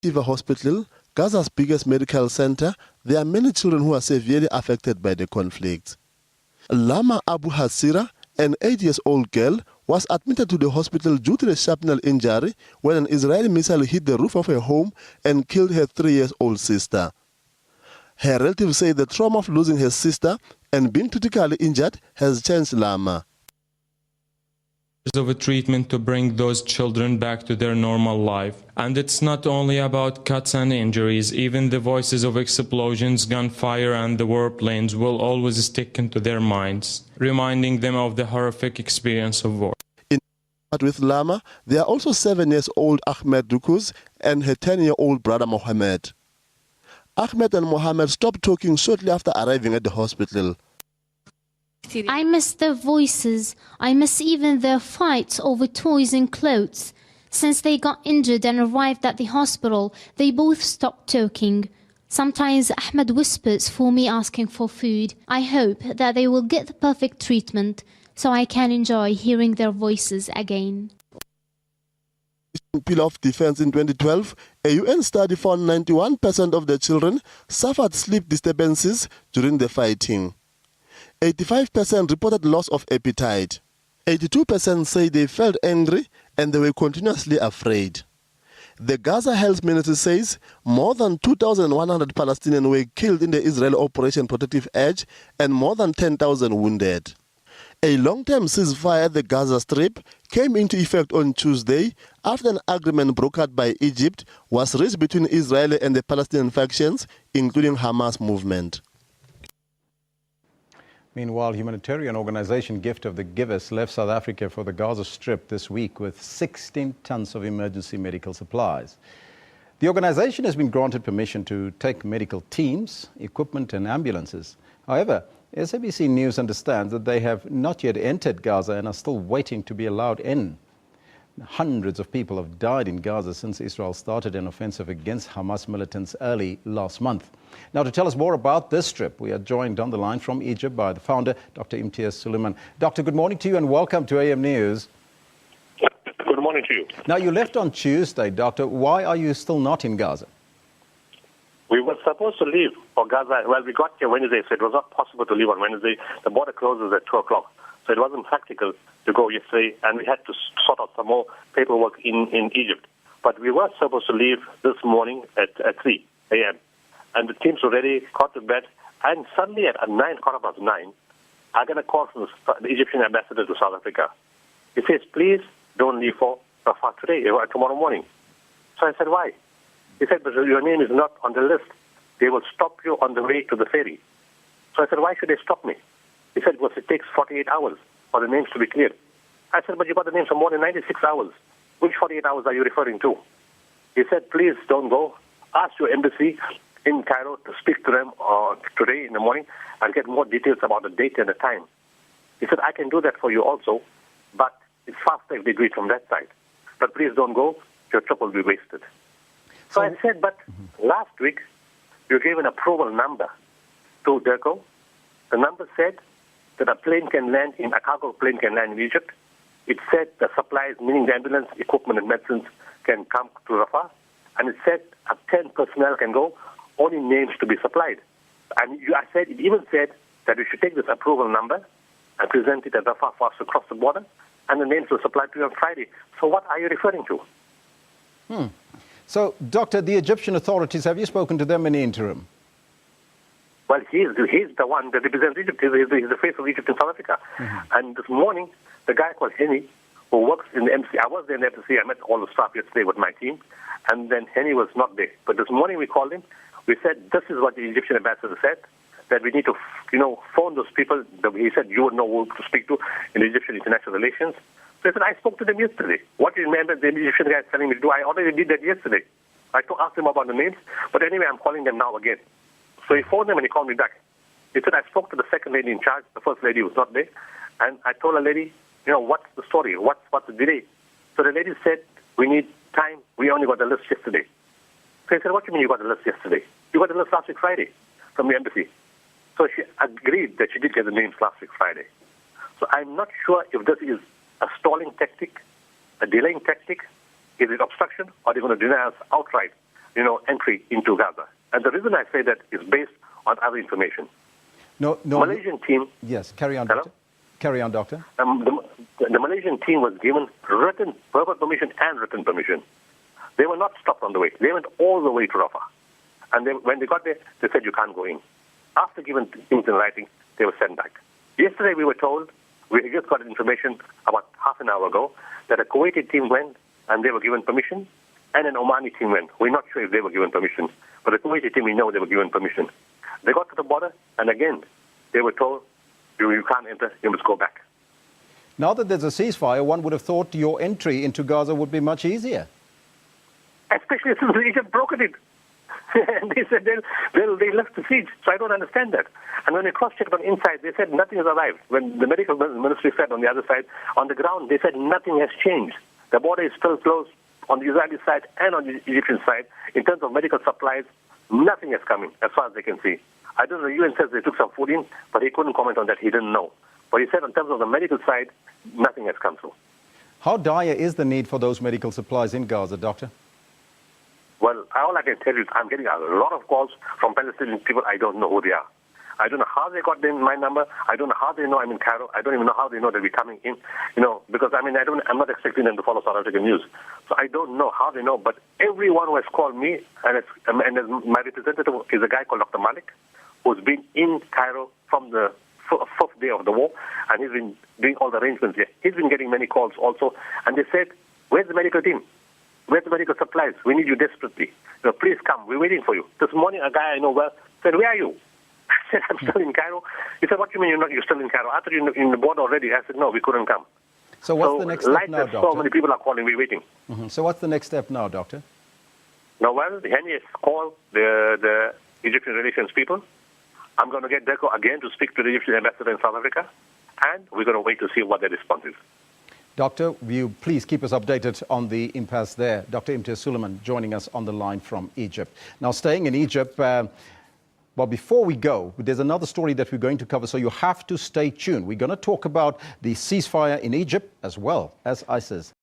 Hospital, Gaza's biggest medical center, there are many children who are severely affected by the conflict. Lama Abu Hasira, an 8-year-old girl, was admitted to the hospital due to a shrapnel injury when an Israeli missile hit the roof of her home and killed her 3-year-old sister. Her relatives say the trauma of losing her sister and being critically injured has changed Lama. Of a treatment to bring those children back to their normal life. And it's not only about cuts and injuries, even the voices of explosions, gunfire and the warplanes will always stick into their minds, reminding them of the horrific experience of war. With Lama, there are also 7-year-old Ahmed Dukuz and her 10-year-old brother Mohammed. Ahmed and Mohammed stopped talking shortly after arriving at the hospital. I miss their voices. I miss even their fights over toys and clothes. Since they got injured and arrived at the hospital, they both stopped talking. Sometimes Ahmed whispers for me asking for food. I hope that they will get the perfect treatment so I can enjoy hearing their voices again. Pillar of Defense in 2012, a UN study found 91% of the children suffered sleep disturbances during the fighting. 85% reported loss of appetite. 82% say they felt angry and they were continuously afraid. The Gaza Health Ministry says more than 2,100 Palestinians were killed in the Israeli Operation Protective Edge and more than 10,000 wounded. A long-term ceasefire at the Gaza Strip came into effect on Tuesday after an agreement brokered by Egypt was reached between Israeli and the Palestinian factions, including Hamas movement. Meanwhile, humanitarian organization Gift of the Givers left South Africa for the Gaza Strip this week with 16 tons of emergency medical supplies. The organization has been granted permission to take medical teams, equipment and ambulances. However, SABC News understands that they have not yet entered Gaza and are still waiting to be allowed in. Hundreds of people have died in Gaza since Israel started an offensive against Hamas militants early last month. Now, to tell us more about this trip, we are joined on the line from Egypt by the founder, Dr. Imtiaz Suleiman. Doctor, good morning to you and welcome to AM News. Good morning to you. Now, you left on Tuesday, Doctor. Why are you still not in Gaza? We were supposed to leave for Gaza. Well, we got here Wednesday, so it was not possible to leave on Wednesday. The border closes at 2 o'clock, so it wasn't practical to go yesterday, and we had to sort out some more paperwork in Egypt. But we were supposed to leave this morning at 3 a.m., and the teams were ready, got to bed, and suddenly at 9:15, I got a call from the Egyptian ambassador to South Africa. He says, please don't leave for Rafah today, tomorrow morning. So I said, why? He said, but your name is not on the list. They will stop you on the way to the ferry. So I said, why should they stop me? He said, because it takes 48 hours for the names to be cleared. I said, but you got the names for more than 96 hours. Which 48 hours are you referring to? He said, please don't go. Ask your embassy in Cairo to speak to them today in the morning and get more details about the date and the time. He said, I can do that for you also, but it's faster if they do it from that side. But please don't go. Your trip will be wasted. So I said, but last week you gave an approval number to DERCO. The number said that a cargo plane can land in Egypt. It said the supplies, meaning the ambulance, equipment and medicines, can come to Rafah. And it said 10 personnel can go, only names to be supplied. And it even said that we should take this approval number and present it at Rafah for us to cross the border, and the names will supply to you on Friday. So what are you referring to? So, Doctor, the Egyptian authorities, have you spoken to them in the interim? Well, he's the one that represents Egypt. He's the face of Egypt in South Africa. And this morning, the guy called Henny, who works in the embassy, I was there in the embassy, I met all the staff yesterday with my team, and then Henny was not there. But this morning we called him. We said, this is what the Egyptian ambassador said, that we need to, phone those people. He said you would know who to speak to in Egyptian international relations. So I said, I spoke to them yesterday. What do you remember the Egyptian guy is telling me to do? I already did that yesterday. I asked him about the names, but anyway, I'm calling them now again. So he phoned them and he called me back. He said, I spoke to the second lady in charge. The first lady was not there. And I told the lady, what's the story? What's the delay? So the lady said, we need time. We only got the list yesterday. So I said, what do you mean you got the list yesterday? You got the list last week Friday from the embassy. So she agreed that she did get the names last week Friday. So I'm not sure if this is a stalling tactic, a delaying tactic, is it obstruction, or they're going to deny us outright entry into Gaza. And the reason I say that is based on other information. No. Malaysian team. Yes, carry on, Hello? Doctor. Carry on, Doctor. The Malaysian team was given written verbal permission and written permission. They were not stopped on the way. They went all the way to Rafah. And when they got there, they said, you can't go in. After giving things in writing, they were sent back. Yesterday we were told, we just got information about half an hour ago, that a Kuwaiti team went and they were given permission, and an Omani team went. We're not sure if they were given permission, but the Kuwaiti team, we know they were given permission. They got to the border, and again, they were told, you can't enter, you must go back. Now that there's a ceasefire, one would have thought your entry into Gaza would be much easier. Especially since Egypt brokered it. And they said they left the siege, so I don't understand that. And when we cross-checked on inside, they said nothing has arrived. When the medical ministry said on the other side, on the ground, they said nothing has changed. The border is still closed on the Israeli side and on the Egyptian side. In terms of medical supplies, nothing is coming, as far as they can see. I don't know, the UN says they took some food in, but he couldn't comment on that. He didn't know. But he said in terms of the medical side, nothing has come through. How dire is the need for those medical supplies in Gaza, Doctor? Well, all I can tell you is I'm getting a lot of calls from Palestinian people. I don't know who they are. I don't know how they got my number. I don't know how they know I'm in Cairo. I don't even know how they know that we're coming in. Because I'm not expecting them to follow South African news. So I don't know how they know. But everyone who has called me, and my representative is a guy called Dr. Malik, who's been in Cairo from the fourth day of the war, and he's been doing all the arrangements here. He's been getting many calls also, and they said, where's the medical team? Where's the medical supplies? We need you desperately. Please come. We're waiting for you. This morning, a guy I know well said, where are you? I said, I'm still in Cairo. He said, what do you mean you're still in Cairo? I thought you're in the border already. I said, no, we couldn't come. So what's the next step now, Doctor? So many people are calling, we're waiting. So what's the next step now, Doctor? Now, well, Henry has called the Egyptian relations people. I'm going to get Deco again to speak to the Egyptian ambassador in South Africa, and we're going to wait to see what their response is. Doctor, will you please keep us updated on the impasse there? Dr. Imtiaz Suleiman joining us on the line from Egypt. Now, staying in Egypt, well, before we go, there's another story that we're going to cover, so you have to stay tuned. We're going to talk about the ceasefire in Egypt as well as ISIS.